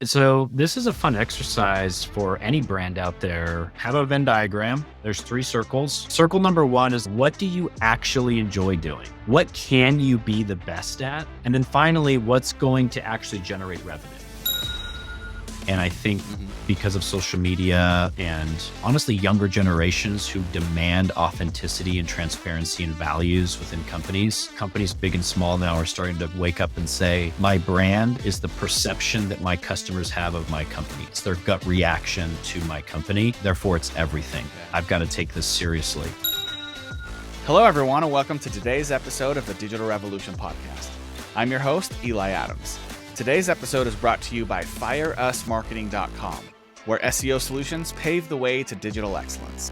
So this is a fun exercise for any brand out there. Have a Venn diagram. There's three circles. Circle number one is, what do you actually enjoy doing? What can you be the best at? And then finally, what's going to actually generate revenue? And I think because of social media and honestly younger generations who demand authenticity and transparency and values within companies big and small now are starting to wake up and say, my brand is the perception that my customers have of my company. It's their gut reaction to my company. Therefore, it's everything. I've got to take this seriously. Hello, everyone, and welcome to today's episode of the Digital Revolution podcast. I'm your host, Eli Adams. Today's episode is brought to you by fireusmarketing.com, where SEO solutions pave the way to digital excellence.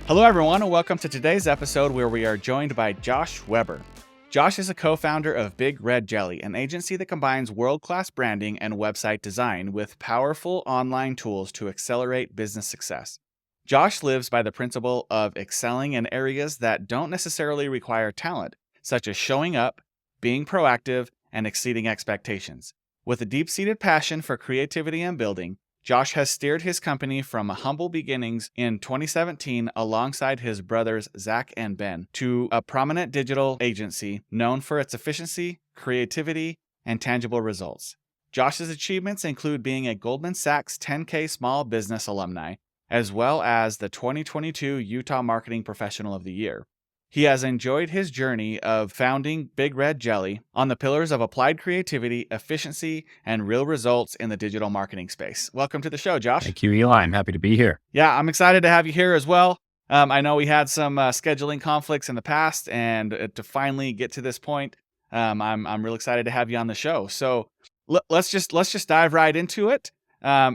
Hello, everyone, and welcome to today's episode where we are joined by Josh Weber. Josh is a co-founder of Big Red Jelly, an agency that combines world-class branding and website design with powerful online tools to accelerate business success. Josh lives by the principle of excelling in areas that don't necessarily require talent, such as showing up, being proactive, and exceeding expectations. With a deep-seated passion for creativity and building, Josh has steered his company from humble beginnings in 2017 alongside his brothers Zach and Ben to a prominent digital agency known for its efficiency, creativity, and tangible results. Josh's achievements include being a Goldman Sachs 10K Small Business alumni, as well as the 2022 Utah Marketing Professional of the Year. He has enjoyed his journey of founding Big Red Jelly on the pillars of applied creativity, efficiency, and real results in the digital marketing space. Welcome to the show, Josh. Thank you, Eli. I'm happy to be here. Yeah, I'm excited to have you here as well. I know we had some scheduling conflicts in the past, and to finally get to this point, I'm real excited to have you on the show. So let's just dive right into it.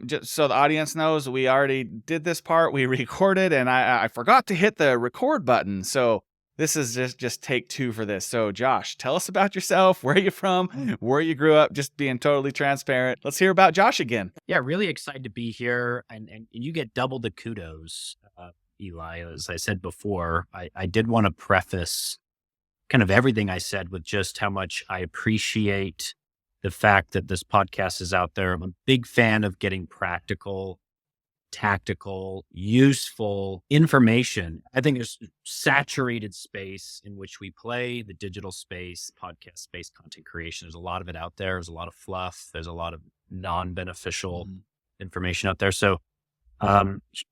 Just so the audience knows, we already did this part. We recorded, and I forgot to hit the record button. So this is just take two for this. So Josh, tell us about yourself. Where are you from? Where you grew up? Just being totally transparent. Let's hear about Josh again. Yeah, really excited to be here. And you get double the kudos, Eli. As I said before, I did want to preface kind of everything I said with just how much I appreciate the fact that this podcast is out there. I'm a big fan of getting practical, tactical, useful information. I think there's saturated space in which we play, the digital space, podcast space, content creation. There's a lot of it out there. There's a lot of fluff. There's a lot of non-beneficial information out there. So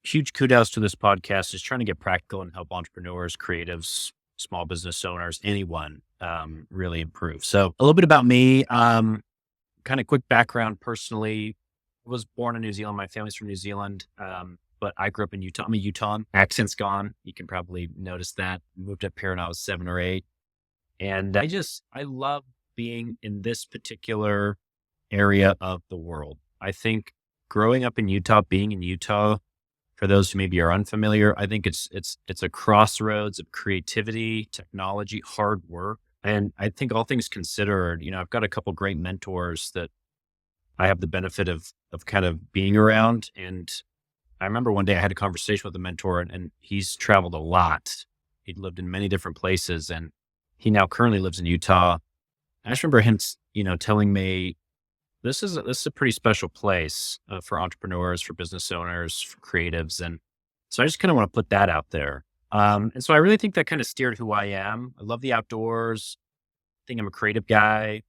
huge kudos to this podcast. Just trying to get practical and help entrepreneurs, creatives, small business owners, anyone really improve. So a little bit about me, kind of quick background personally. Was born in New Zealand. My family's from New Zealand, but I grew up in Utah. I'm a Utahn. Accent's gone. You can probably notice that. Moved up here when I was 7 or 8. And I love being in this particular area of the world. I think growing up in Utah, being in Utah, for those who maybe are unfamiliar, I think it's a crossroads of creativity, technology, hard work. And I think all things considered, I've got a couple great mentors that I have the benefit of kind of being around. And I remember one day I had a conversation with a mentor, and he's traveled a lot. He'd lived in many different places, and he now currently lives in Utah. I just remember him, telling me, this is a pretty special place for entrepreneurs, for business owners, for creatives. And so I just kind of want to put that out there. And so I really think that kind of steered who I am. I love the outdoors. I think I'm a creative guy.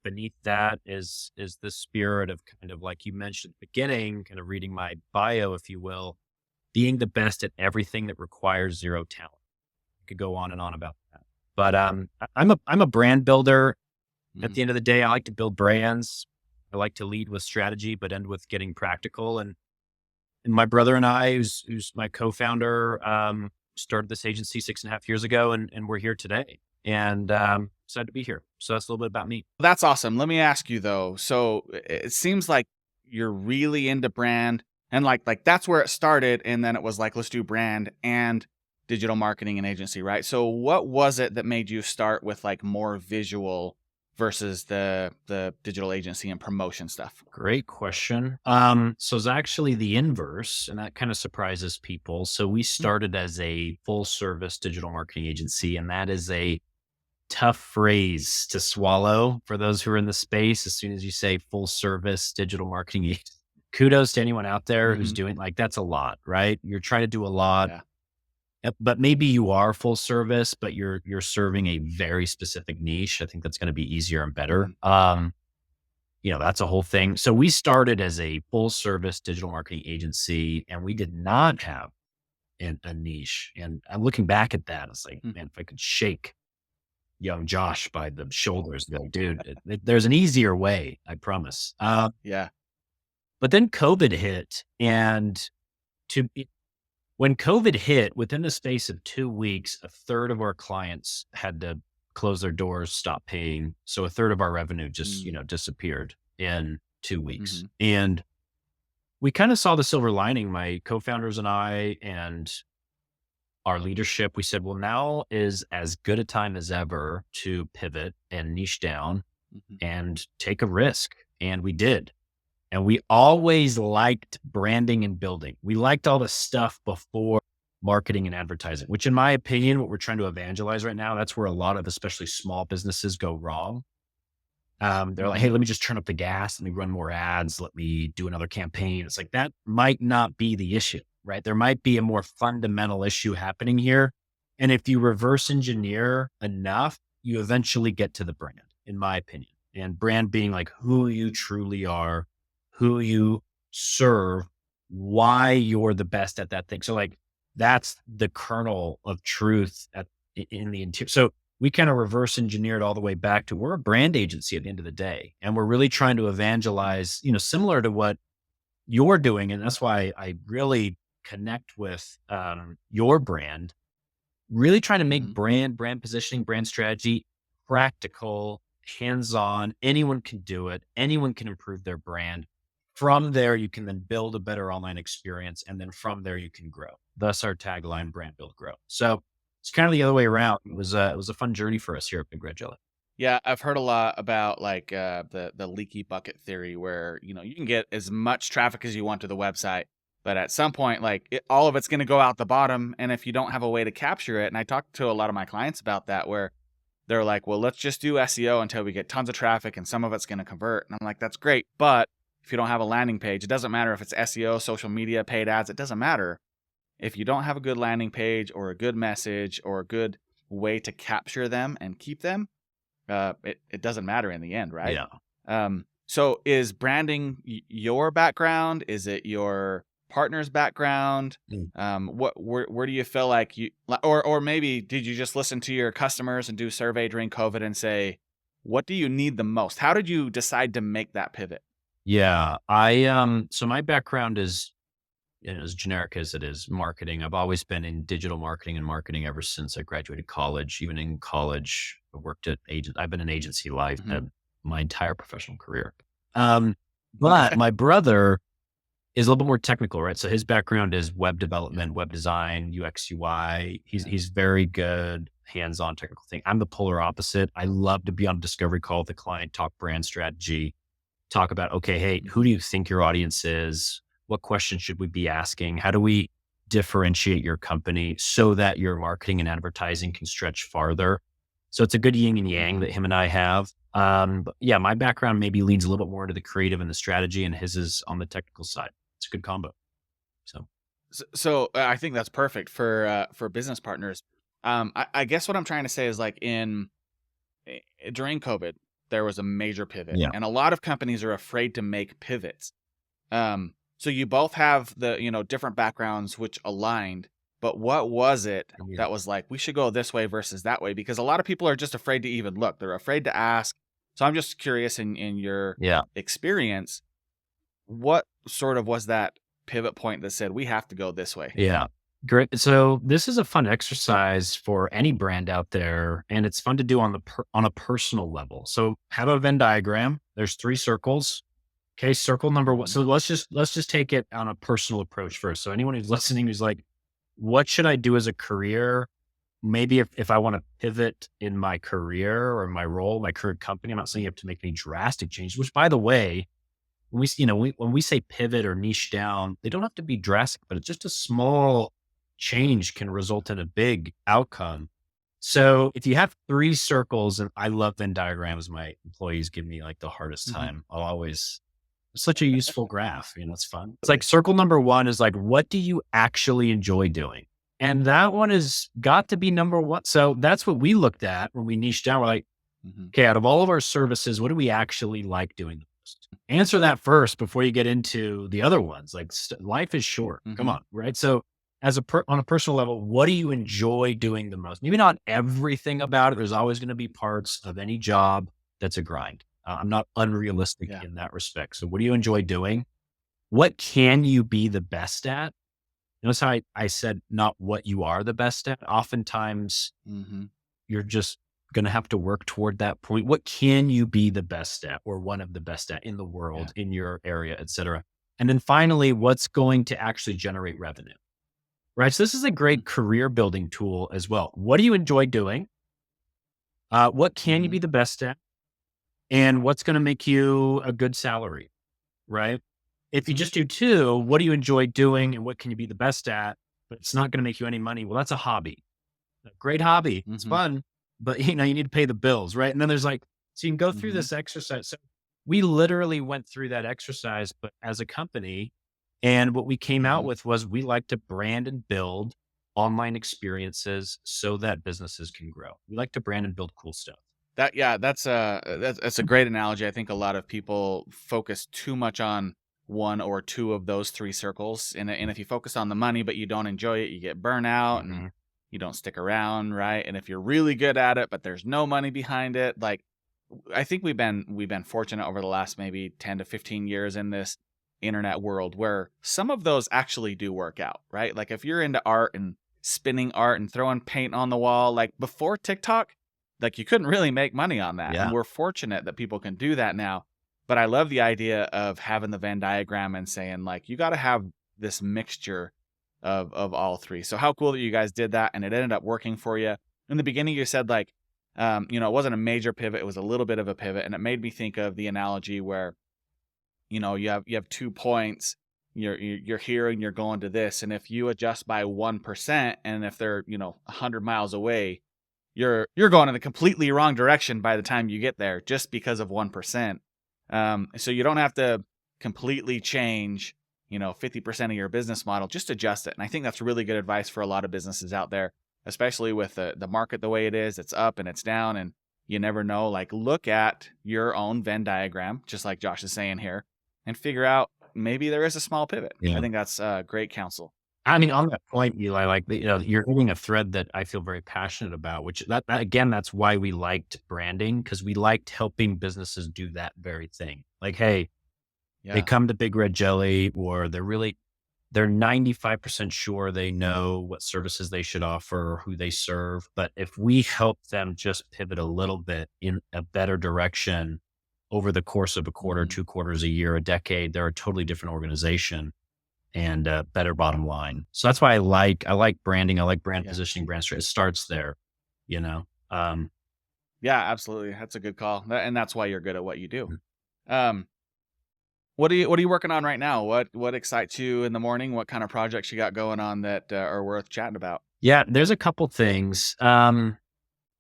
Beneath that is the spirit of kind of, like you mentioned at the beginning, kind of reading my bio, if you will, being the best at everything that requires zero talent. I could go on and on about that. But I'm a brand builder. At the end of the day, I like to build brands. I like to lead with strategy, but end with getting practical. And my brother and I, who's my co-founder, started this agency 6.5 years ago, and we're here today. And excited to be here. So that's a little bit about me. That's awesome. Let me ask you though. So it seems like you're really into brand, and like that's where it started. And then it was like, let's do brand and digital marketing and agency, right? So what was it that made you start with like more visual versus the digital agency and promotion stuff? Great question. So it's actually the inverse, and that kind of surprises people. So we started as a full service digital marketing agency, and that is a tough phrase to swallow for those who are in the space. As soon as you say full service digital marketing, kudos to anyone out there who's Hmm. doing like that's a lot, right? You're trying to do a lot, Yeah. but maybe you are full service, but you're serving a very specific niche. I think that's going to be easier and better. Hmm. That's a whole thing. So we started as a full service digital marketing agency, and we did not have a niche. And I'm looking back at that. It's like, man, if I could shake young Josh by the shoulders, go, dude, there's an easier way, I promise. Yeah. But then COVID hit, and to when COVID hit, within the space of 2 weeks, a third of our clients had to close their doors, stop paying. So a third of our revenue just, Mm-hmm. disappeared in 2 weeks. Mm-hmm. And we kind of saw the silver lining, my co-founders and I, and our leadership. We said, well, now is as good a time as ever to pivot and niche down Hmm. and take a risk. And we did. And we always liked branding and building. We liked all the stuff before marketing and advertising, which in my opinion, what we're trying to evangelize right now, that's where a lot of especially small businesses go wrong. They're like, hey, Hmm. let me just turn up the gas. Let me run more ads. Let me do another campaign. It's like, that might not be the issue, right? There might be a more fundamental issue happening here. And if you reverse engineer enough, you eventually get to the brand, in my opinion. And brand being like who you truly are, who you serve, why you're the best at that thing. So like that's the kernel of truth in the interior. So we kind of reverse engineered all the way back to we're a brand agency at the end of the day. And we're really trying to evangelize, similar to what you're doing. And that's why I really connect with your brand, really trying to make Hmm. brand positioning, brand strategy practical, hands-on. Anyone can do it. Anyone can improve their brand. From there, you can then build a better online experience. And then from there, you can grow. Thus our tagline, brand, build, grow. So it's kind of the other way around. It was a fun journey for us here at Big Red Jelly. Yeah, I've heard a lot about like the leaky bucket theory, where you can get as much traffic as you want to the website, but at some point, like all of it's going to go out the bottom, and if you don't have a way to capture it, and I talked to a lot of my clients about that, where they're like, well, let's just do SEO until we get tons of traffic, and some of it's going to convert, and I'm like, that's great, but if you don't have a landing page, it doesn't matter if it's SEO, social media, paid ads, it doesn't matter. If you don't have a good landing page or a good message or a good way to capture them and keep them, it doesn't matter in the end, right? Yeah. So is branding your background? Is it your partner's background? Mm. Where do you feel like or maybe did you just listen to your customers and do a survey during COVID and say, what do you need the most? How did you decide to make that pivot? Yeah. So my background is, as generic as it is, marketing. I've always been in digital marketing and marketing ever since I graduated college. Even in college, I worked at I've been in agency life Hmm. my entire professional career. Um, but Okay. my brother is a little bit more technical, right? So his background is web development, web design, UX, UI. He's Yeah. he's very good hands-on technical thing. I'm the polar opposite. I love to be on a discovery call with the client, talk brand strategy, talk about, okay, hey, who Mhm. do you think your audience is? What questions should we be asking? How do we differentiate your company so that your marketing and advertising can stretch farther? So it's a good yin and yang Mhm. that him and I have. But yeah, my background maybe leans a little bit more into the creative and the strategy, and his is on the technical side. It's a good combo. So So I think that's perfect for business partners. I guess what I'm trying to say is like during COVID, there was a major pivot, yeah, and a lot of companies are afraid to make pivots. So you both have the different backgrounds which aligned, but what was it yeah, that was like we should go this way versus that way? Because a lot of people are just afraid to even look. They're afraid to ask. So I'm just curious in your yeah. experience, what sort of was that pivot point that said we have to go this way? Yeah. Great. So this is a fun exercise for any brand out there, and it's fun to do on a personal level. So have a Venn diagram. There's three circles. Okay, circle number one. Hmm. So let's just take it on a personal approach first. So anyone who's listening who's like, what should I do as a career? Maybe if I want to pivot in my career or my role, my current company, I'm not saying you have to make any drastic changes, which by the way, when we say pivot or niche down, they don't have to be drastic, but it's just a small change can result in a big outcome. So if you have three circles, and I love Venn diagrams, my employees give me like the hardest Hmm. time. It's such a useful graph. It's fun. It's like circle number one is like, what do you actually enjoy doing? And that one has got to be number one. So that's what we looked at when we niched down. We're like, Hmm. okay, out of all of our services, what do we actually like doing the most? Answer that first before you get into the other ones. Like life is short. Come Hmm. on, right? So on a personal level, what do you enjoy doing the most? Maybe not everything about it. There's always going to be parts of any job that's a grind. I'm not unrealistic Yeah. in that respect. So what do you enjoy doing? What can you be the best at? Notice how I said not what you are the best at. Oftentimes Hmm. you're just going to have to work toward that point. What can you be the best at or one of the best at in the Yeah. world, in your area, et cetera? And then finally, what's going to actually generate revenue, right? So this is a great career building tool as well. What do you enjoy doing? What can you Hmm. be the best at? And what's going to make you a good salary, right? If you just do two, what do you enjoy doing and what can you be the best at? But it's not going to make you any money. Well, that's a hobby. A great hobby. It's Hmm. fun, but you need to pay the bills, right? And then there's like, so you can go through Hmm. this exercise. So we literally went through that exercise, but as a company, and what we came out Hmm. with was we like to brand and build online experiences so that businesses can grow. We like to brand and build cool stuff. That's a great analogy. I think a lot of people focus too much on one or two of those three circles, and if you focus on the money but you don't enjoy it, you get burnout and Hmm. you don't stick around, right? And if you're really good at it but there's no money behind it, like I think we've been fortunate over the last maybe 10 to 15 years in this internet world where some of those actually do work out, right? Like if you're into art and spinning art and throwing paint on the wall, like before TikTok, like you couldn't really make money on that. And Yeah. we're fortunate that people can do that now. But I love the idea of having the Venn diagram and saying like you got to have this mixture of all three. So how cool that you guys did that and it ended up working for you. In the beginning you said like it wasn't a major pivot, it was a little bit of a pivot, and it made me think of the analogy where you have 2 points, you're here and you're going to this, and if you adjust by 1% and if they're 100 miles away, you're going in the completely wrong direction by the time you get there just because of 1%. So you don't have to completely change 50% of your business model, just adjust it. And I think that's really good advice for a lot of businesses out there, especially with the market the way it is. It's up and it's down and you never know. Like look at your own Venn diagram, just like Josh is saying here, and figure out maybe there is a small pivot. I Yeah. think that's great counsel. I mean, on that point, Eli, like, you're hitting a thread that I feel very passionate about, which again, that's why we liked branding because we liked helping businesses do that very thing. Like, hey, they Yeah. come to Big Red Jelly or they're 95% sure they know what services they should offer, who they serve. But if we help them just pivot a little bit in a better direction over the course of a quarter, Hmm. 2 quarters, a year, a decade, they're a totally different organization and a better bottom line. So that's why I like branding. I like brand Yeah. positioning, brand strategy. It starts there, you know? Yeah, absolutely. That's a good call. And that's why you're good at what you do. Mhm. Um, what are you working on right now? What excites you in the morning? What kind of projects you got going on that are worth chatting about? Yeah, there's a couple things.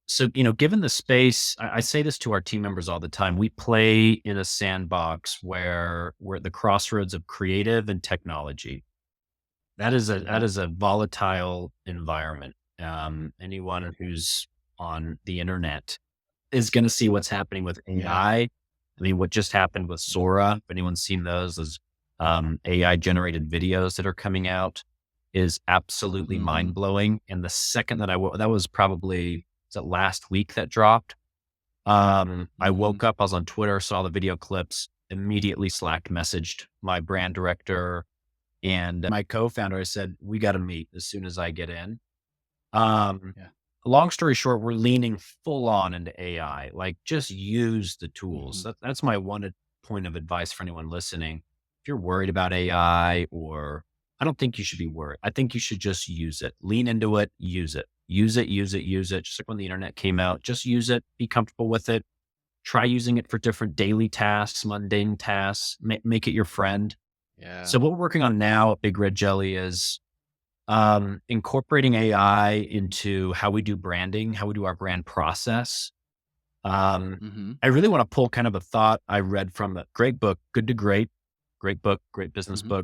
So, given the space, I say this to our team members all the time. We play in a sandbox where we're at the crossroads of creative and technology. That Hmm. is a volatile environment. Anyone who's on the internet is going to see what's happening with Yeah. AI. I mean, what just happened with Yeah. Sora, if anyone's seen those AI generated videos that are coming out is absolutely Hmm. mind blowing. And the second that was probably, was it last week that dropped? I Hmm. woke up, I was on Twitter, saw the video clips, immediately Slack messaged my brand director and my co-founder. I said, we got to meet as soon as I get in. Um, Yeah. Long story short, we're leaning full on into AI. Like, just use the tools. Hmm. That's my point of advice for anyone listening. If you're worried about AI, or I don't think you should be worried. I think you should just use it. Lean into it. Use it. Use it. Use it. Use it. Just like when the internet came out, just use it. Be comfortable with it. Try using it for different daily tasks, mundane tasks. Make it your friend. Yeah. So what we're working on now at Big Red Jelly is incorporating AI into how we do branding, how we do our brand process. Mm-hmm. I really want to pull kind of a thought I read from a great book, Good to Great, great book, great business Mm-hmm.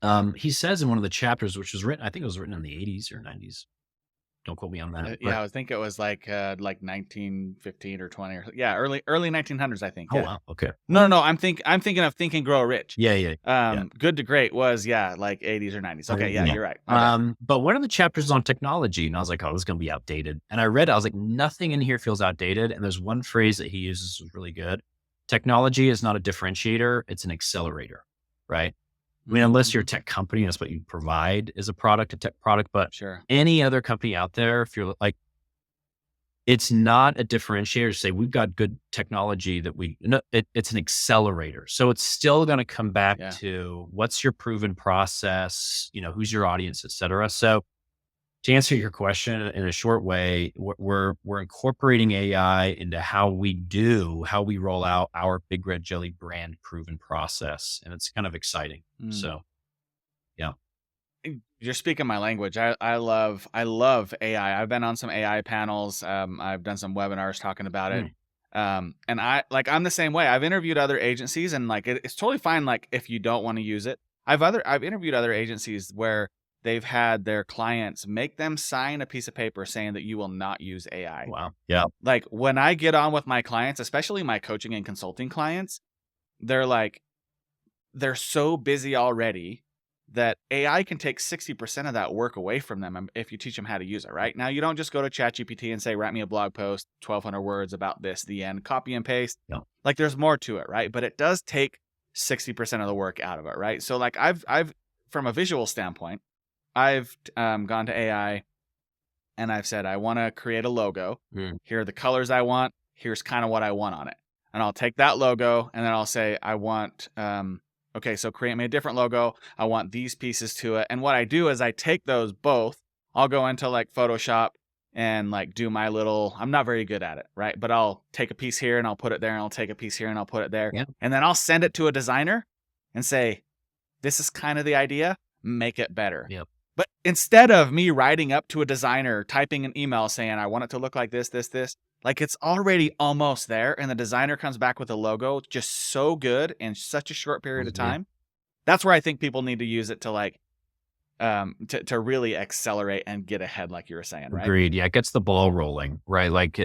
book. He says in one of the chapters, which was written, I think it was written in the 80s or 90s. Don't quote me on that. But Yeah, I think it was like 1915 or 20 or yeah, early 1900s, I think. oh Yeah. wow, okay, No. I'm thinking of Think and Grow Rich. yeah, yeah, yeah. Good to Great was like 80s or 90s. Okay, yeah, Yeah. you're right. My bad. But one of the chapters is on technology, and I was like, oh, this is going to be outdated. And I read, I was like, nothing in here feels outdated. And there's one phrase that he uses was really good. Technology is not a differentiator; it's an accelerator, right? I mean, unless you're a Mm-hmm. tech company, that's what you provide is a product, a tech product. But Sure. any other company out there, if you're like, it's not a differentiator to say we've got good technology that no, it's an accelerator. So it's still going to come back Yeah. to what's your proven process, who's your audience, et cetera. So to answer your question in a short way, we're incorporating AI into how we roll out our Big Red Jelly brand proven process, and it's kind of exciting. Mm. So yeah. You're speaking my language. I love AI. I've been on some AI panels. I've done some webinars talking about it. Mm. And I'm the same way. I've interviewed other agencies, and like it's totally fine. Like if you don't want to use it, I've interviewed other agencies where they've had their clients make them sign a piece of paper saying that you will not use AI. Wow. Yeah. Like when I get on with my clients, especially my coaching and consulting clients, they're like, they're so busy already that AI can take 60% of that work away from them if you teach them how to use it, right? Now, you don't just go to ChatGPT and say, write me a blog post, 1,200 words about this, the end, copy and paste. Yeah. Like there's more to it, right? But it does take 60% of the work out of it, right? So like I've from a visual standpoint, I've gone to AI and I've said, I want to create a logo. Mm. Here are the colors I want. Here's kind of what I want on it. And I'll take that logo and then I'll say, I want, okay, so create me a different logo. I want these pieces to it. And what I do is I take those both. I'll go into like Photoshop and like do my little, I'm not very good at it, right? But I'll take a piece here and I'll put it there, and I'll take a piece here and I'll put it there. Yeah. And then I'll send it to a designer and say, this is kind of the idea, make it better. Yep. But instead of me writing up to a designer, typing an email saying, I want it to look like this, like it's already almost there. And the designer comes back with a logo just so good in such a short period of time. That's where I think people need to use it to like, to really accelerate and get ahead, like you were saying, right? Agreed. Yeah, it gets the ball rolling, right? Like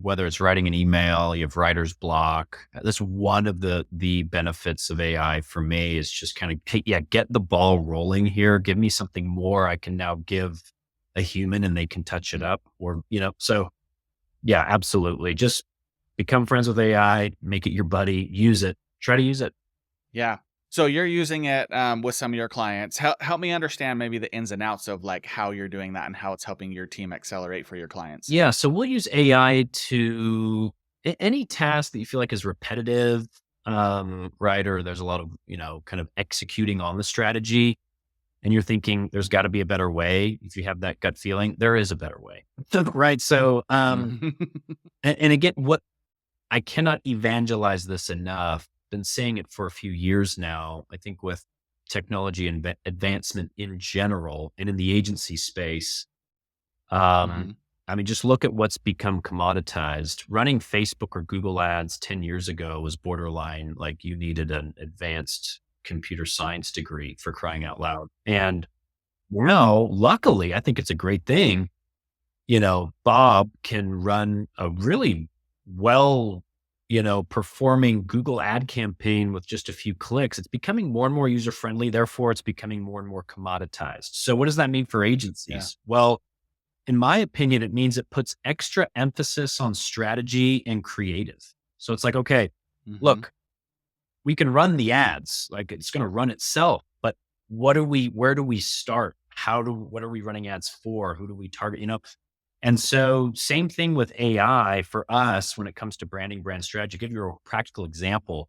whether it's writing an email, you have writer's block. That's one of the benefits of AI for me is just kind of, get the ball rolling here. Give me something more I can now give a human and they can touch it up, or, so yeah, absolutely. Just become friends with AI, make it your buddy, use it, try to use it. Yeah. So you're using it with some of your clients. Help me understand maybe the ins and outs of like how you're doing that and how it's helping your team accelerate for your clients. Yeah. So we'll use AI to any task that you feel like is repetitive, right? Or there's a lot of, kind of executing on the strategy and you're thinking there's got to be a better way. If you have that gut feeling, there is a better way. Right. So, and again, what I cannot evangelize this enough. Been saying it for a few years now. I think with technology and advancement in general and in the agency space, I mean, just look at what's become commoditized. Running Facebook or Google ads 10 years ago was borderline like you needed an advanced computer science degree, for crying out loud. And now, luckily, I think it's a great thing. Bob can run a really well performing Google ad campaign with just a few clicks. It's becoming more and more user friendly. Therefore, it's becoming more and more commoditized. So what does that mean for agencies? Yeah. Well, in my opinion, it means it puts extra emphasis on strategy and creative. So it's like, okay, look, we can run the ads, like it's going to run itself, but where do we start? What are we running ads for? Who do we target? And so same thing with AI for us when it comes to branding, brand strategy. Give you a practical example.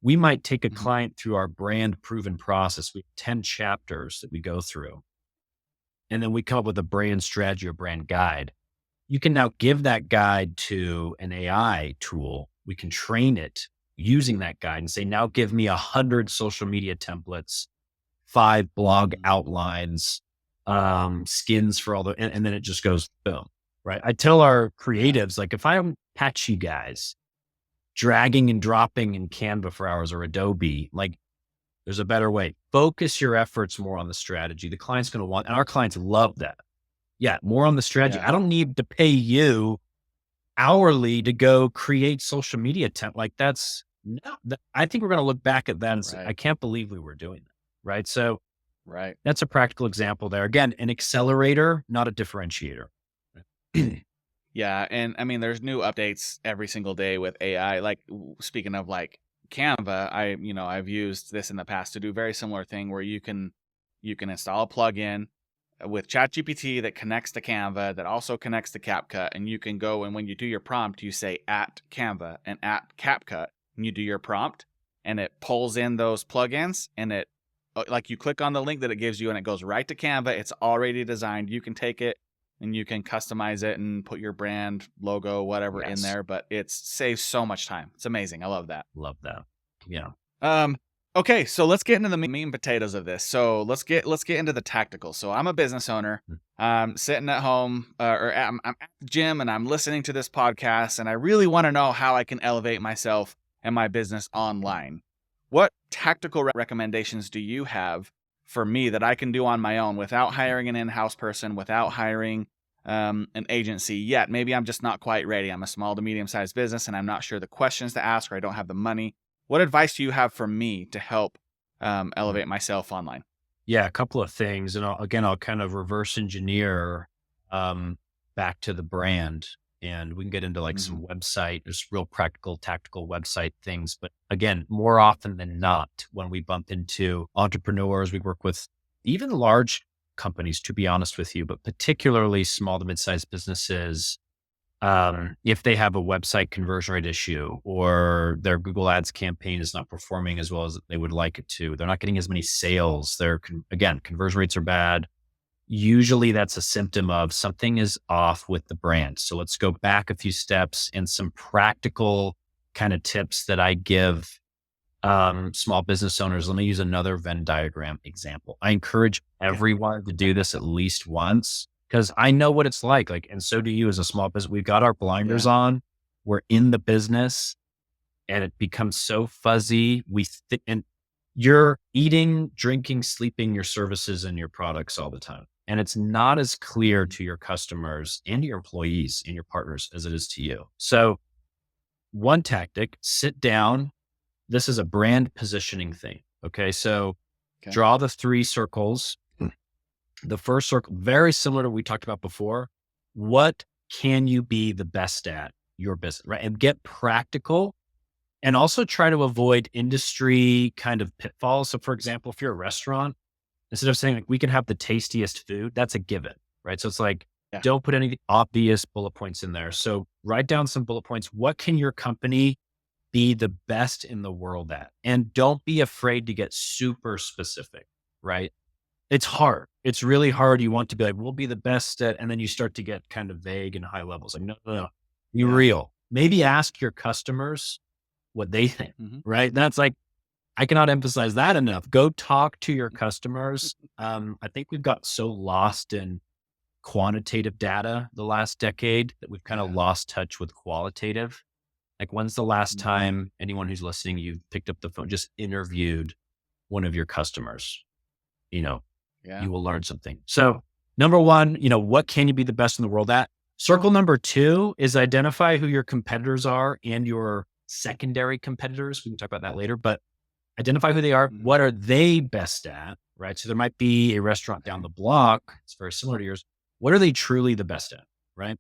We might take a client through our brand proven process. We have 10 chapters that we go through. And then we come up with a brand strategy or brand guide. You can now give that guide to an AI tool. We can train it using that guide and say, now give me 100 social media templates, 5 blog outlines, skins for all and then it just goes boom, right? I tell our creatives, like, if I catch you guys dragging and dropping in Canva for hours or Adobe, like, there's a better way. Focus your efforts more on the strategy. The client's going to want, and our clients love that. Yeah, more on the strategy. Yeah. I don't need to pay you hourly to go create social media like that's no, I think we're going to look back at that and say, Right. I can't believe we were doing that. Right. So Right. that's a practical example there. Again, an accelerator, not a differentiator. Yeah, and I mean, there's new updates every single day with AI. Like speaking of like Canva, I've used this in the past to do a very similar thing where you can install a plugin with ChatGPT that connects to Canva that also connects to CapCut, and you can go and when you do your prompt, you say at Canva and at CapCut, and you do your prompt, and it pulls in those plugins, and it like you click on the link that it gives you, and it goes right to Canva. It's already designed. You can take it and you can customize it and put your brand logo, whatever in Yes. there, but it saves so much time. It's amazing. I love that. Love that. Yeah. Okay, so let's get into the meat and potatoes of this. So let's get into the tactical. So I'm a business owner. I'm sitting at home I'm at the gym and I'm listening to this podcast, and I really want to know how I can elevate myself and my business online. What tactical recommendations do you have for me that I can do on my own without hiring an in-house person, without hiring an agency yet? Maybe I'm just not quite ready. I'm a small to medium-sized business and I'm not sure the questions to ask, or I don't have the money. What advice do you have for me to help elevate myself online? Yeah, a couple of things. And I'll kind of reverse engineer back to the brand, and we can get into like some website, just real practical, tactical website things. But again, more often than not, when we bump into entrepreneurs, we work with even large companies, to be honest with you, but particularly small to mid-sized businesses. If they have a website conversion rate issue, or their Google Ads campaign is not performing as well as they would like it to, they're not getting as many sales. Again, conversion rates are bad. Usually that's a symptom of something is off with the brand. So let's go back a few steps and some practical kind of tips that I give small business owners. Let me use another Venn diagram example. I encourage everyone to do this at least once, because I know what it's like, and so do you as a small business. We've got our blinders on. We're in the business and it becomes so fuzzy. And you're eating, drinking, sleeping your services and your products all the time. And it's not as clear to your customers and your employees and your partners as it is to you. So one tactic, sit down. This is a brand positioning thing. Okay. So draw the 3 circles. The first circle, very similar to what we talked about before. What can you be the best at your business, right? And get practical, and also try to avoid industry kind of pitfalls. So for example, if you're a restaurant, instead of saying like, we can have the tastiest food, that's a given, right? So it's like, don't put any obvious bullet points in there. So write down some bullet points. What can your company be the best in the world at? And don't be afraid to get super specific, right? It's hard. It's really hard. You want to be like, we'll be the best at, and then you start to get kind of vague and high levels. Like, no. Be real. Maybe ask your customers what they think, right? That's like, I cannot emphasize that enough. Go talk to your customers. I think we've got so lost in quantitative data the last decade that we've kind of lost touch with qualitative. Like, when's the last time anyone who's listening, you picked up the phone, just interviewed one of your customers? You will learn something. So number one, what can you be the best in the world at? Circle number 2 is identify who your competitors are and your secondary competitors. We can talk about that later, but identify who they are. What are they best at, right? So there might be a restaurant down the block. It's very similar to yours. What are they truly the best at, right?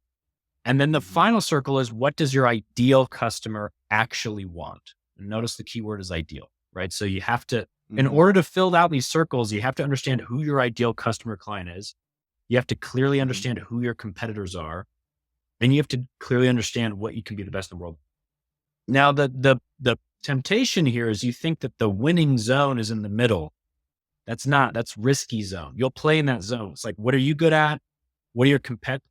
And then the final circle is, what does your ideal customer actually want? And notice the keyword is ideal, right? So you have to, in order to fill out these circles, you have to understand who your ideal customer client is. You have to clearly understand who your competitors are. And you have to clearly understand what you can be the best in the world. Now, the temptation here is you think that the winning zone is in the middle. That's risky zone. You'll play in that zone. It's like, what are you good at? What are your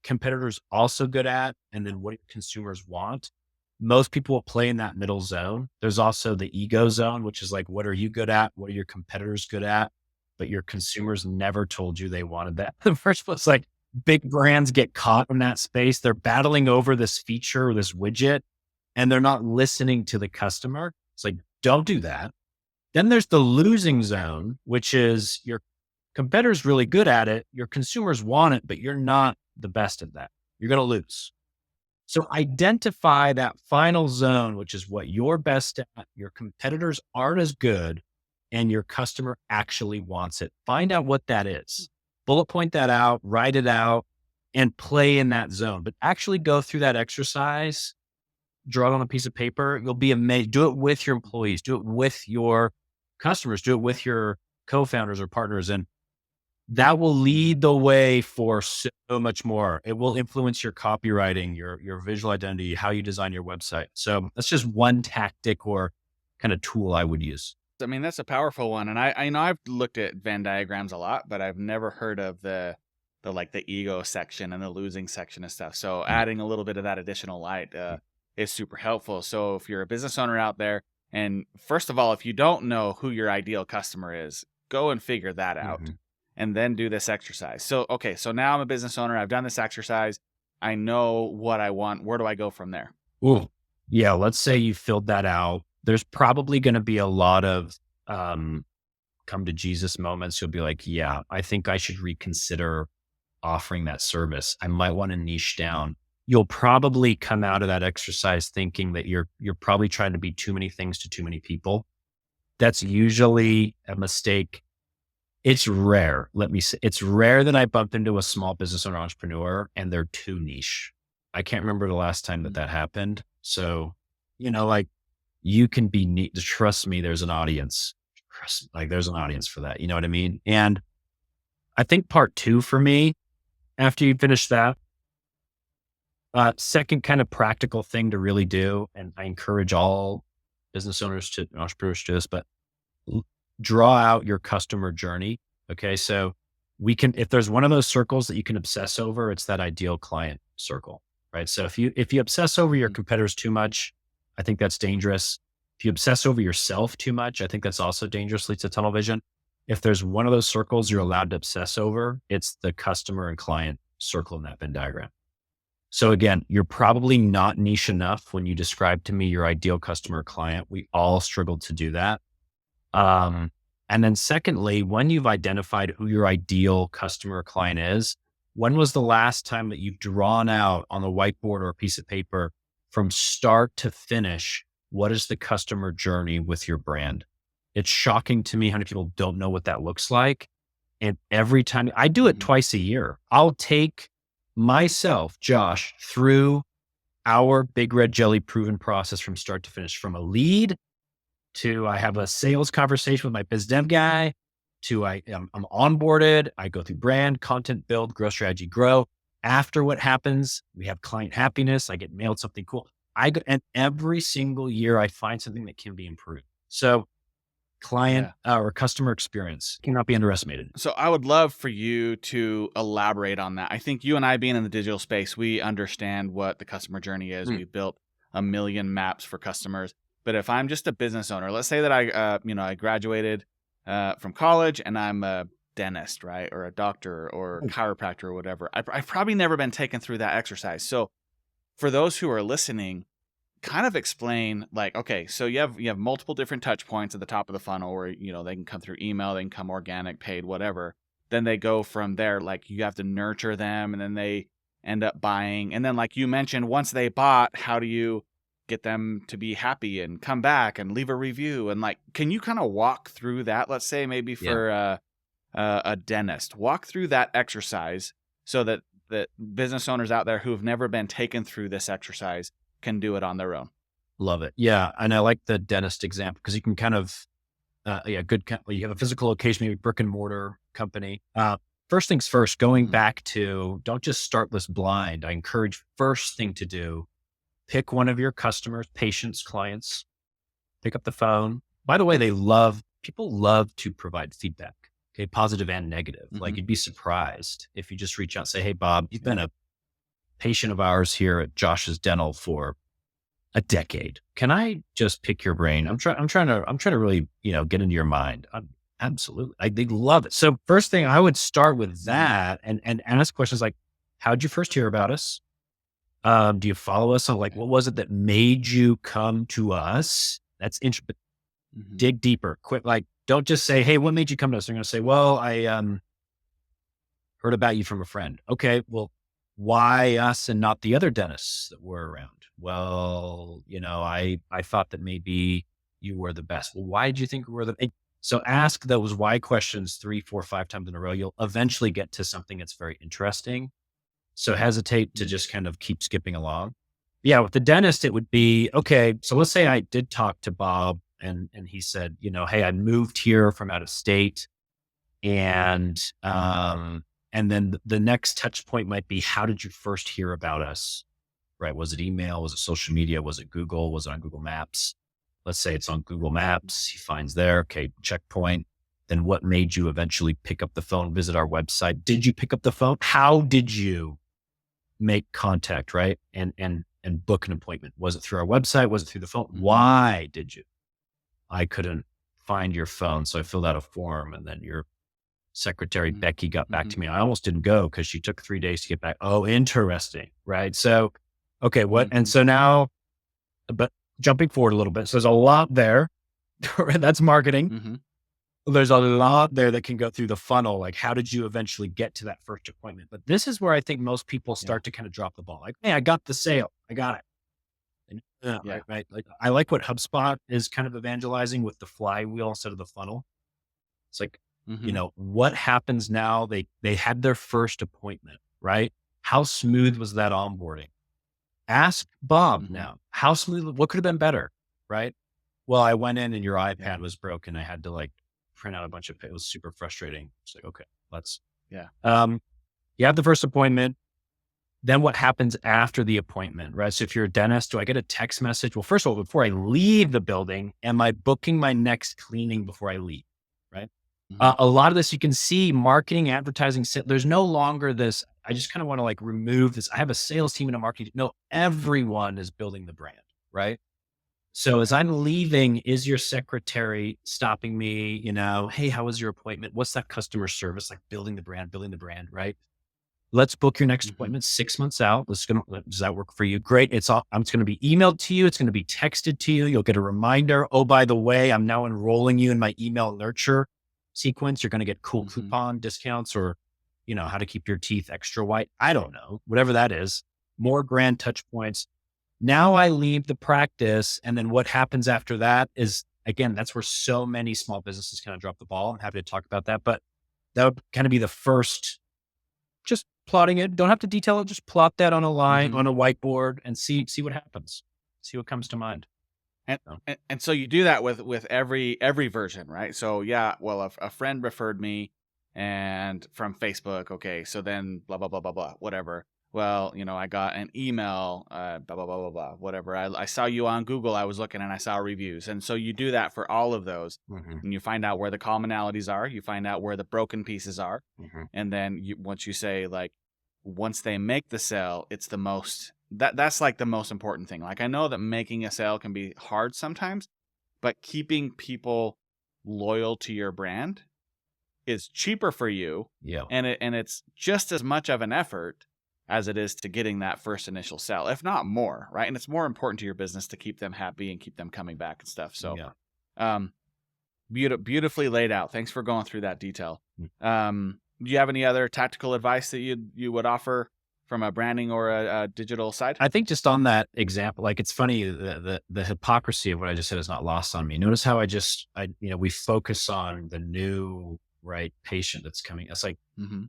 competitors also good at? And then what do consumers want? Most people will play in that middle zone. There's also the ego zone, which is like, what are you good at? What are your competitors good at? but your consumers never told you they wanted that in the first place. Like big brands get caught in that space. They're battling over this feature or this widget, and they're not listening to the customer. It's like, don't do that. Then there's the losing zone, which is your competitor's really good at it. Your consumers want it, but you're not the best at that. You're going to lose. So identify that final zone, which is what you're best at. Your competitors aren't as good and your customer actually wants it. Find out what that is. Bullet point that out, write it out, and play in that zone. But actually go through that exercise, draw it on a piece of paper. You'll be amazed. Do it with your employees, do it with your customers, do it with your co-founders or partners. And that will lead the way for so much more. It will influence your copywriting, your visual identity, how you design your website. So that's just one tactic or kind of tool I would use. I mean, that's a powerful one. And I know I've looked at Venn diagrams a lot, but I've never heard of the like the ego section and the losing section and stuff. So adding a little bit of that additional light is super helpful. So if you're a business owner out there, and first of all, if you don't know who your ideal customer is, go and figure that out. And then do this exercise. So, okay, so now I'm a business owner. I've done this exercise. I know what I want. Where do I go from there? Ooh, yeah. Let's say you filled that out. There's probably going to be a lot of come to Jesus moments. You'll be like, yeah, I think I should reconsider offering that service. I might want to niche down. You'll probably come out of that exercise thinking that you're probably trying to be too many things to too many people. That's usually a mistake. It's rare. Let me say, it's rare that I bump into a small business owner entrepreneur and they're too niche. I can't remember the last time that happened. So, like you can be neat. Trust me, there's an audience. There's an audience for that. You know what I mean? And I think part two for me, after you finish that, second kind of practical thing to really do, and I encourage all business owners entrepreneurs to do this, but draw out your customer journey. Okay. So if there's one of those circles that you can obsess over, it's that ideal client circle, right? So if you obsess over your competitors too much, I think that's dangerous. If you obsess over yourself too much, I think that's also dangerous, leads to tunnel vision. If there's one of those circles you're allowed to obsess over, it's the customer and client circle in that Venn diagram. So again, you're probably not niche enough when you describe to me your ideal customer or client. We all struggle to do that. And then secondly, when you've identified who your ideal customer or client is, when was the last time that you've drawn out on a whiteboard or a piece of paper from start to finish, what is the customer journey with your brand? It's shocking to me how many people don't know what that looks like. And every time I do it twice a year, I'll take myself, Josh, through our Big Red Jelly proven process from start to finish, from a lead to I have a sales conversation with my biz dev guy, to I'm onboarded, I go through brand, content build, growth strategy, grow. After what happens, we have client happiness. I get mailed something cool. And every single year I find something that can be improved. So client or customer experience cannot be underestimated. So I would love for you to elaborate on that. I think you and I being in the digital space, we understand what the customer journey is. We've built a million maps for customers. But if I'm just a business owner, let's say that I graduated from college and I'm a dentist, right? Or a doctor or a chiropractor or whatever. I've probably never been taken through that exercise. So for those who are listening, kind of explain like, okay, so you have multiple different touch points at the top of the funnel where, they can come through email, they can come organic, paid, whatever. Then they go from there, like you have to nurture them and then they end up buying. And then like you mentioned, once they bought, how do you get them to be happy and come back and leave a review? And like, can you kind of walk through that? Let's say maybe for a dentist, walk through that exercise so that business owners out there who have never been taken through this exercise can do it on their own. Love it. Yeah. And I like the dentist example because you can kind of, you have a physical location, maybe brick and mortar company. First things first, going back to don't just start this blind. I encourage first thing to do, pick one of your customers, patients, clients, pick up the phone. By the way, people love to provide feedback. Okay. Positive and negative. Like you'd be surprised if you just reach out and say, hey, Bob, you've been a patient of ours here at Josh's Dental for a decade. Can I just pick your brain? I'm trying to really, get into your mind. Absolutely. They love it. So first thing I would start with Hmm. that and ask questions like, how'd you first hear about us? Do you follow us on like, Okay. what was it that made you come to us? That's interesting. But Hmm. dig deeper, quick. Like, don't just say, hey, what made you come to us? They're going to say, well, I heard about you from a friend. Okay. Well, why us and not the other dentists that were around? Well, I thought that maybe you were the best. Well, why did you think we were so ask those why questions 3, 4, 5 times in a row. You'll eventually get to something that's very interesting. So hesitate to just kind of keep skipping along. Yeah, with the dentist, it would be okay. So let's say I did talk to Bob and he said, hey, I moved here from out of state. And then the next touch point might be, how did you first hear about us? Right? Was it email? Was it social media? Was it Google? Was it on Google Maps? Let's say it's on Google Maps. He finds there. Okay, checkpoint. Then what made you eventually pick up the phone, visit our website? Did you pick up the phone? How did you make contact, right? And book an appointment? Was it through our website? Was it through the phone? Hmm. Why did you? I couldn't find your phone, so I filled out a form, and then your secretary Becky got back Hmm. to me. I almost didn't go because she took 3 days to get back. Oh, interesting, right? So, okay, what? And Hmm. so now, but jumping forward a little bit, so there's a lot there. That's marketing. Hmm. There's a lot there that can go through the funnel. Like, how did you eventually get to that first appointment? But this is where I think most people Yeah. start to kind of drop the ball. Like, hey, I got the sale. I got it. And, Yeah. right. Like, I like what HubSpot is kind of evangelizing with the flywheel instead of the funnel. It's like, Hmm. what happens now? They had their first appointment, right? How smooth was that onboarding? Ask Bob Hmm. now. How smooth? What could have been better, right? Well, I went in and your Yeah. iPad was broken. I had to like print out a bunch of it. It was super frustrating. It's like, okay, let's Yeah. um you have the first appointment. Then what happens after the appointment, right? So if you're a dentist, do I get a text message? Well, first of all, before I leave the building, am I booking my next cleaning before I leave? Right. Hmm. A lot of this you can see marketing, advertising. There's no longer this. I just kind of want to like remove this. I have a sales team and a marketing. No, everyone is building the brand, right? So as Right. I'm leaving, is your secretary stopping me? Hey, how was your appointment? What's that customer service like? Building the brand, right? Let's book your next Hmm. appointment 6 months out. Does that work for you? Great. It's going to be emailed to you. It's going to be texted to you. You'll get a reminder. Oh, by the way, I'm now enrolling you in my email nurture sequence. You're going to get cool Hmm. coupon discounts or, how to keep your teeth extra white. I don't know, whatever that is. More grand touch points. Now I leave the practice. And then what happens after that is, again, that's where so many small businesses kind of drop the ball. I'm happy to talk about that, but that would kind of be the first, just plotting it. Don't have to detail it. Just plot that on a line, Hmm. on a whiteboard and see what happens. See what comes to mind. And, So, and so you do that with every version, right? So yeah, well, a friend referred me, and from Facebook. Okay, so then blah blah blah blah blah, whatever. Well, I got an email, blah blah blah blah blah, whatever. I saw you on Google. I was looking and I saw reviews, and so you do that for all of those, mhm, and you find out where the commonalities are. You find out where the broken pieces are, mhm. and then once you say like, once they make the sale, it's the most that's like the most important thing. Like I know that making a sale can be hard sometimes, but keeping people loyal to your brand is cheaper for you, Yeah. and it's just as much of an effort as it is to getting that first initial sale, if not more, right? And it's more important to your business to keep them happy and keep them coming back and stuff. So, Yeah. um, beautifully laid out. Thanks for going through that detail. Mm. Do you have any other tactical advice that you would offer from a branding or a digital side? I think just on that example, like it's funny, the hypocrisy of what I just said is not lost on me. Notice how we focus on the new right patient that's coming. It's like Mm-hmm.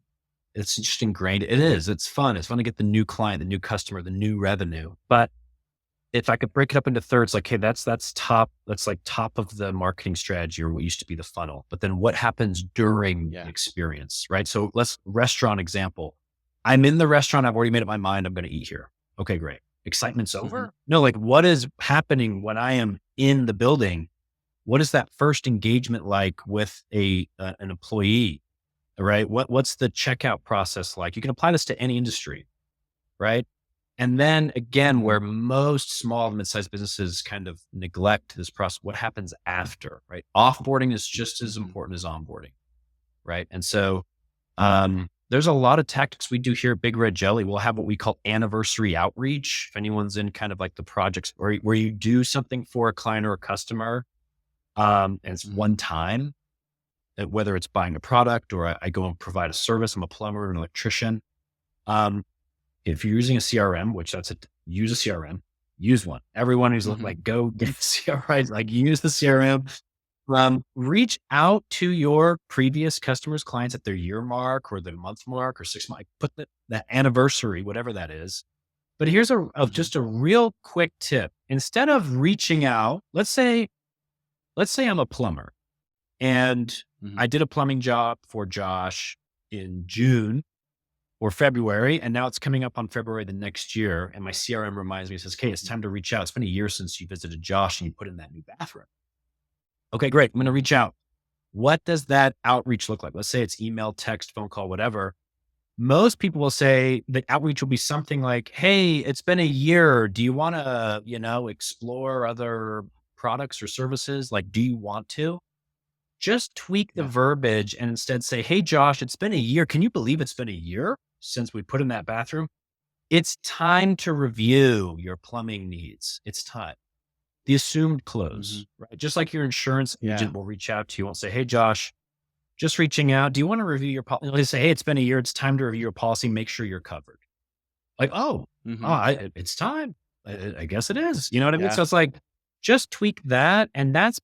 it's just ingrained. It is. It's fun. It's fun to get the new client, the new customer, the new revenue. But if I could break it up into thirds, like, hey, that's top, that's like top of the marketing strategy or what used to be the funnel. But then what happens during the Yeah. experience, right? So let's restaurant example. I'm in the restaurant. I've already made up my mind. I'm going to eat here. Okay, great. Excitement's Mm-hmm. over. No, like what is happening when I am in the building? What is that first engagement like with an employee, right? What's the checkout process like? You can apply this to any industry, right? And then again, Mhm. where most small and mid-sized businesses kind of neglect this process, what happens after, right? Offboarding is just as Mhm. important as onboarding, right? And so there's a lot of tactics we do here at Big Red Jelly. We'll have what we call anniversary outreach. If anyone's in kind of like the projects where you do something for a client or a customer, and it's one Mhm. time, whether it's buying a product or I go and provide a service. I'm a plumber, an electrician. Um, if you're using a CRM, which that's it, use a CRM, use one. Everyone who's Mhm. like, go get a CRM, like use the CRM. Reach out to your previous customers, clients at their year mark or the month mark or 6 month. Put the anniversary, whatever that is. But here's Mhm. just a real quick tip. Instead of reaching out, let's say I'm a plumber and Mhm. I did a plumbing job for Josh in June or February, and now it's coming up on February the next year. And my CRM reminds me, it says, "Okay, it's time to reach out. It's been a year since you visited Josh and you put in that new bathroom." Okay, great. I'm going to Mhm. reach out. What does that outreach look like? Let's say it's email, text, phone call, whatever. Most people will say the outreach will be something like, "Hey, it's been a year. Do you want to, explore other products or services? Like, do you want to?" Just tweak the Yeah. verbiage and instead say, "Hey, Josh, it's been a year. Can you believe it's been a year since we put in that bathroom? It's time to review your plumbing needs. It's time." The assumed Mhm. close, right? Just like your insurance Yeah. agent will reach out to you and say, "Hey, Josh, just reaching out. Do you want to review your policy?" They say, "Hey, it's been a year. It's time to review your policy. Make sure you're covered." Like, Mhm. it's time. I guess it is. You know what I mean? Yeah. So it's like, just tweak that. And that's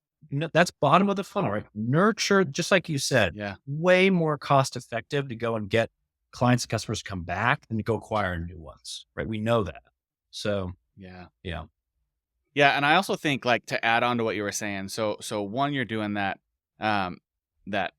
bottom of the funnel, right? Nurture, just like you said, Yeah. way more cost effective to go and get clients and customers come back than to go acquire new ones, right? We know that. So, Yeah. yeah. Yeah, and I also think, like, to add on to what you were saying, so one, you're doing um, that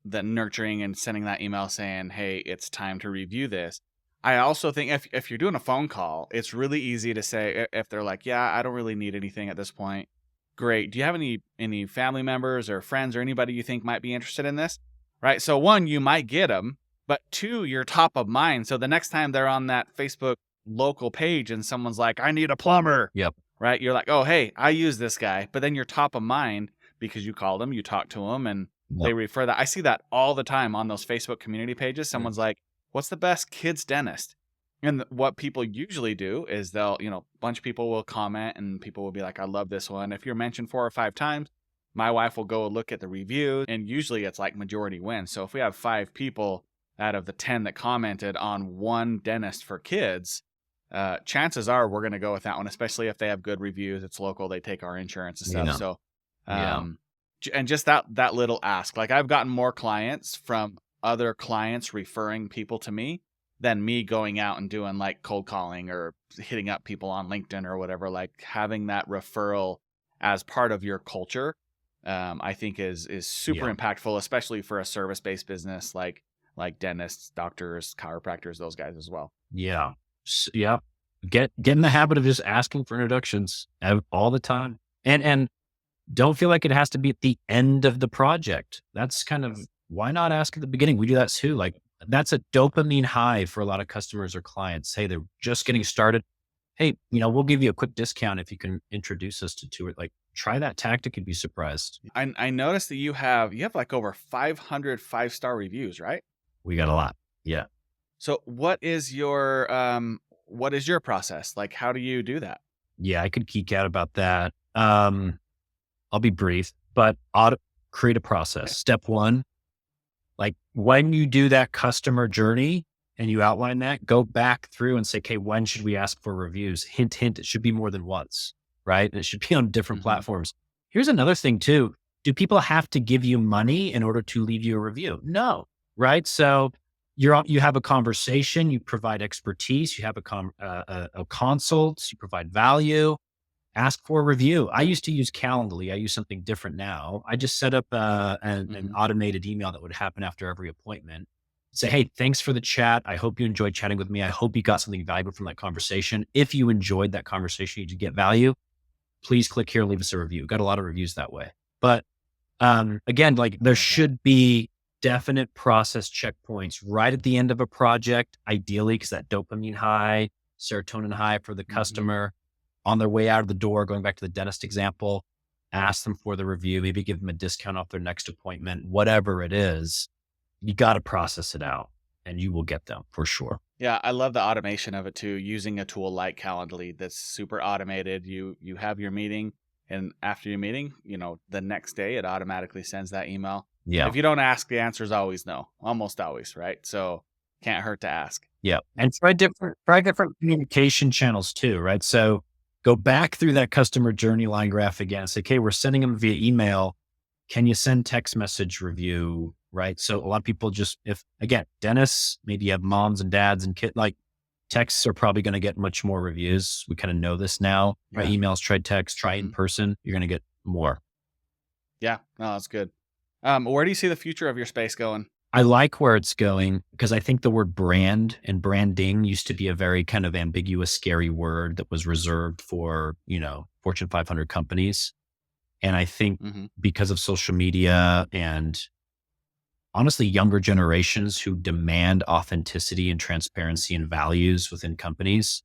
that nurturing and sending that email saying, "Hey, it's time to review this." I also think if you're doing a phone call, it's really easy to say if they're like, "Yeah, I don't really need anything at this point." Great. Do you have any family members or friends or anybody you think might be interested in this? Right? So one, you might get them, but two, you're top of mind. So the next time they're on that Facebook local page and someone's like, "I need a plumber." Yep. Right? You're like, "Oh, hey, I use this guy." But then you're top of mind because you called them, you talked to them, and Yep. they refer that. I see that all the time on those Facebook community pages. Mm. Someone's like, "What's the best kids dentist?" And what people usually do is a bunch of people will comment and people will be like, "I love this one." If you're mentioned 4 or 5 times, my wife will go look at the reviews, and usually it's like majority win. So if we have 5 people out of the 10 that commented on one dentist for kids, chances are we're going to go with that one, especially if they have good reviews. It's local. They take our insurance and stuff. Yeah. So, Yeah. um, and just that little ask, like I've gotten more clients from other clients referring people to me than me going out and doing like cold calling or hitting up people on LinkedIn or whatever. Like having that referral as part of your culture, I think is super Yeah. impactful, especially for a service based business like dentists, doctors, chiropractors, those guys as well. Yeah. Yeah. Get in the habit of just asking for introductions all the time. And don't feel like it has to be at the end of the project. That's kind of why not ask at the beginning? We do that too. Like that's a dopamine high for a lot of customers or clients. Hey, they're just getting started. Hey, we'll give you a quick discount if you can introduce us to it. Like try that tactic. You'd be surprised. I noticed that you have like over 500 5-star reviews, right? We got a lot. Yeah. So what is your process? Like how do you do that? Yeah. I could geek out about that. I'll be brief, but create a process. Okay. Step one, like when you do that customer journey and you outline that, go back through and say, okay, when should we ask for reviews? Hint, hint, it should be more than once, right? And it should be on different Mhm. platforms. Here's another thing too. Do people have to give you money in order to leave you a review? No, right? So you have a conversation, you provide expertise, you have a consult, you provide value. Ask for a review. I used to use Calendly. I use something different now. I just set up an Mhm. automated email that would happen after every appointment. Say, hey, thanks for the chat. I hope you enjoyed chatting with me. I hope you got something valuable from that conversation. If you enjoyed that conversation, you did get value, please click here and leave us a review. Got a lot of reviews that way. But again, like I there love that. should be definite process checkpoints right at the end of a project, ideally, because that dopamine high serotonin high for the Hmm. customer. On their way out of the door, going back to the dentist example, ask them for the review, maybe give them a discount off their next appointment, whatever it is, you got to process it out and you will get them for sure. Yeah, I love the automation of it too, using a tool like Calendly that's super automated. You have your meeting, and after your meeting, the next day it automatically sends that email. Yeah. If you don't ask, the answer is always no, almost always, right? So can't hurt to ask. Yeah. And try different communication channels too, right? So go back through that customer journey line graph again and say, okay, we're sending them via email. Can you send text message review? Right. So a lot of people just, if again, dentists, maybe you have moms and dads and kids, like texts are probably going to get much more reviews. We kind of know this now. Try Yeah. emails, try text, try in Hmm. person. You're going to get more. Yeah. No, that's good. Where do you see the future of your space going? I like where it's going because I think the word brand and branding used to be a very kind of ambiguous, scary word that was reserved for, Fortune 500 companies. And I think Hmm. because of social media and honestly, younger generations who demand authenticity and transparency and values within companies,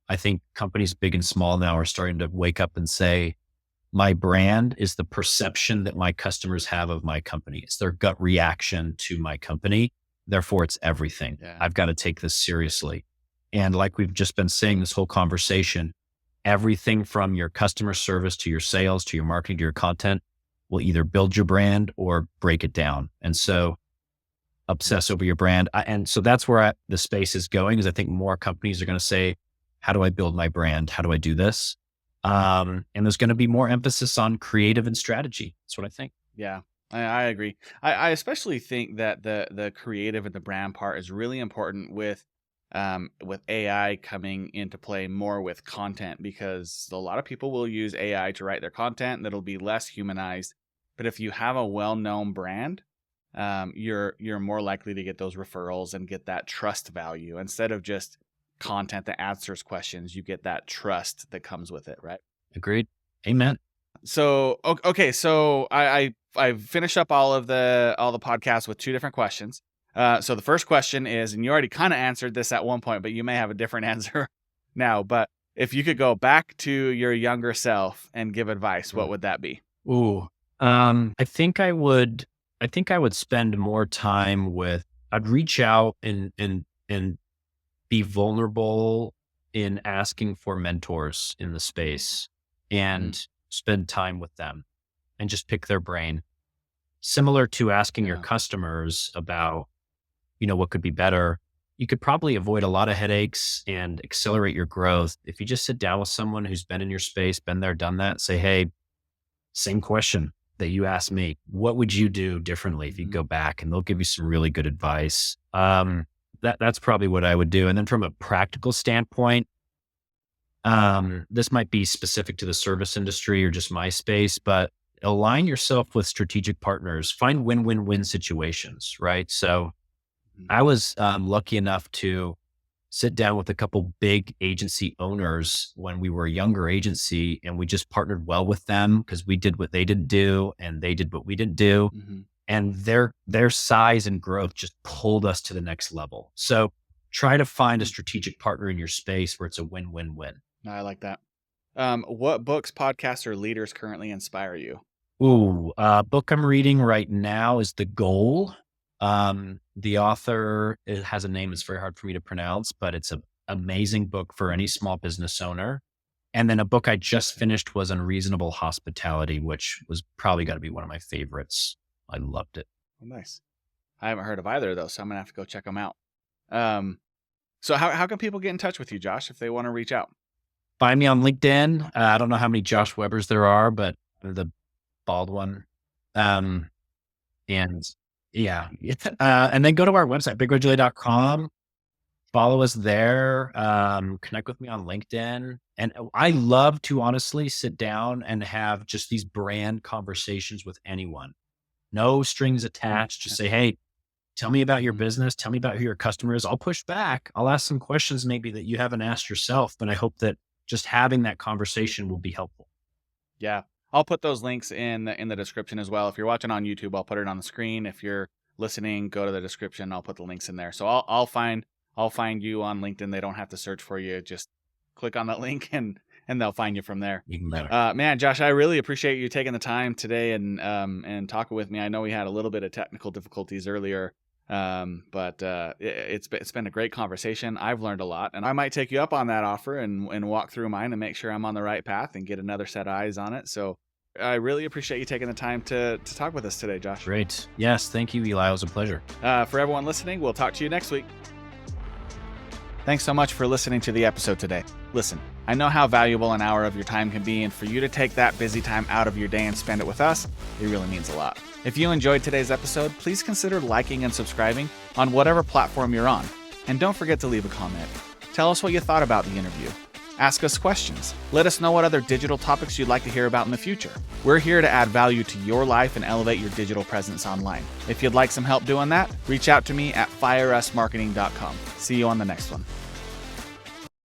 I think companies big and small now are starting to wake up and say, my brand is the perception that my customers have of my company. It's their gut reaction to my company. Therefore, it's everything. Yeah. I've got to take this seriously. And like we've just been saying this whole conversation, everything from your customer service to your sales, to your marketing, to your content will either build your brand or break it down. And so obsess over your brand. And so that's where the space is going is I think more companies are going to say, how do I build my brand? How do I do this? And there's going to be more emphasis on creative and strategy. That's what I think. Yeah, I agree. I especially think that the creative and the brand part is really important with AI coming into play more with content, because a lot of people will use AI to write their content that'll be less humanized. But if you have a well-known brand, you're more likely to get those referrals and get that trust value instead of just content that answers questions. You get that trust that comes with it, right? Agreed. Amen. So okay, so I finished up all the podcasts with two different questions. So the first question is, and you already kind of answered this at one point, but you may have a different answer now. But if you could go back to your younger self and give advice, what would that be? Ooh. I think I would spend more time with, I'd reach out and be vulnerable in asking for mentors in the space Mm, and spend time with them and just pick their brain. Similar to asking your yeah. customers about, what could be better. You could probably avoid a lot of headaches and accelerate your growth if you just sit down with someone who's been in your space, been there, done that, say, hey, same question that you asked me. What would you do differently if you Mhm. go back? And they'll give you some really good advice. That's probably what I would do. And then from a practical standpoint, this might be specific to the service industry or just my space, but align yourself with strategic partners. Find win-win-win situations, right? So Mhm. I was lucky enough to sit down with a couple big agency owners when we were a younger agency, and we just partnered well with them because we did what they didn't do and they did what we didn't do. Mhm. And their size and growth just pulled us to the next level. So try to find a Mm. strategic partner in your space where it's a win-win-win. I like that. What books, podcasts, or leaders currently inspire you? Ooh, book I'm reading right now is The Goal. The author, it has a name that's very hard for me to pronounce, but it's an amazing book for any Mhm. small business owner. And then a book I just finished was Unreasonable Hospitality, which was probably got to be one of my favorites. I loved it. Oh, nice. I haven't heard of either of those, so I'm gonna have to go check them out. Um, so how can people get in touch with you, Josh, if they want to reach out? Find me on LinkedIn. I don't know how many Josh Webbers there are, but I'm the bald one. Um, and yeah, and then go to our website, bigregulate.com. Follow us there. Connect with me on LinkedIn. And I love to honestly sit down and have just these brand conversations with anyone. No strings attached. Just Yeah. say, hey, tell me about your Mhm. business. Tell me about who your customer is. I'll push back. I'll ask some questions maybe that you haven't asked yourself, but I hope that just having that conversation will be helpful. Yeah. I'll put those links in the description as well. If you're watching on YouTube, I'll put it on the screen. If you're listening, go to the description. I'll put the links in there. So I'll find I'll find you on LinkedIn. They don't have to search for you. Just click on that link and they'll find you from there. Even better. Man, Josh, I really appreciate you taking the time today and talking with me. I know we had a little bit of technical difficulties earlier, but it's been a great conversation. I've learned a lot, and I might take you up on that offer and walk through mine and make sure I'm on the right path and get another set of eyes on it. So I really appreciate you taking the time to talk with us today, Josh. Great. Yes. Thank you, Eli. It was a pleasure. For everyone listening, we'll talk to you next week. Thanks so much for listening to the episode today. Listen, I know how valuable an hour of your time can be, and for you to take that busy time out of your day and spend it with us, it really means a lot. If you enjoyed today's episode, please consider liking and subscribing on whatever platform you're on. And don't forget to leave a comment. Tell us what you thought about the interview. Ask us questions. Let us know what other digital topics you'd like to hear about in the future. We're here to add value to your life and elevate your digital presence online. If you'd like some help doing that, reach out to me at fireusmarketing.com. See you on the next one.